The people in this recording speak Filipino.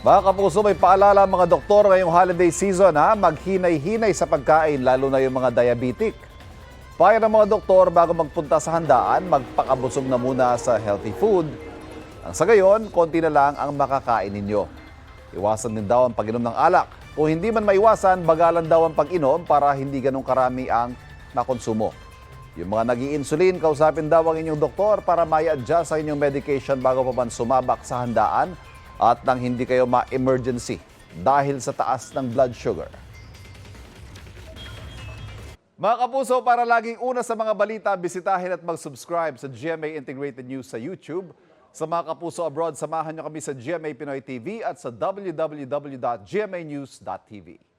Mga kapuso, may paalala mga doktor ngayong holiday season maghinay-hinay sa pagkain lalo na yung mga diabetic. Payo ng mga doktor bago magpunta sa handaan, magpakabusog na muna sa healthy food. Ang sa gayon, konti na lang ang makakain ninyo. Iwasan din daw ang pag-inom ng alak. Kung hindi man maiwasan, bagalan daw ang pag-inom para hindi ganun karami ang makonsumo. Yung mga nag-i-insulin, kausapin daw ang inyong doktor para ma-adjust sa inyong medication bago pa man sumabak sa handaan at nang hindi kayo ma-emergency dahil sa taas ng blood sugar. Mga kapuso, para laging una sa mga balita, bisitahin at mag-subscribe sa GMA Integrated News sa YouTube. Sa mga kapuso abroad, samahan nyo kami sa GMA Pinoy TV at sa www.gmanews.tv.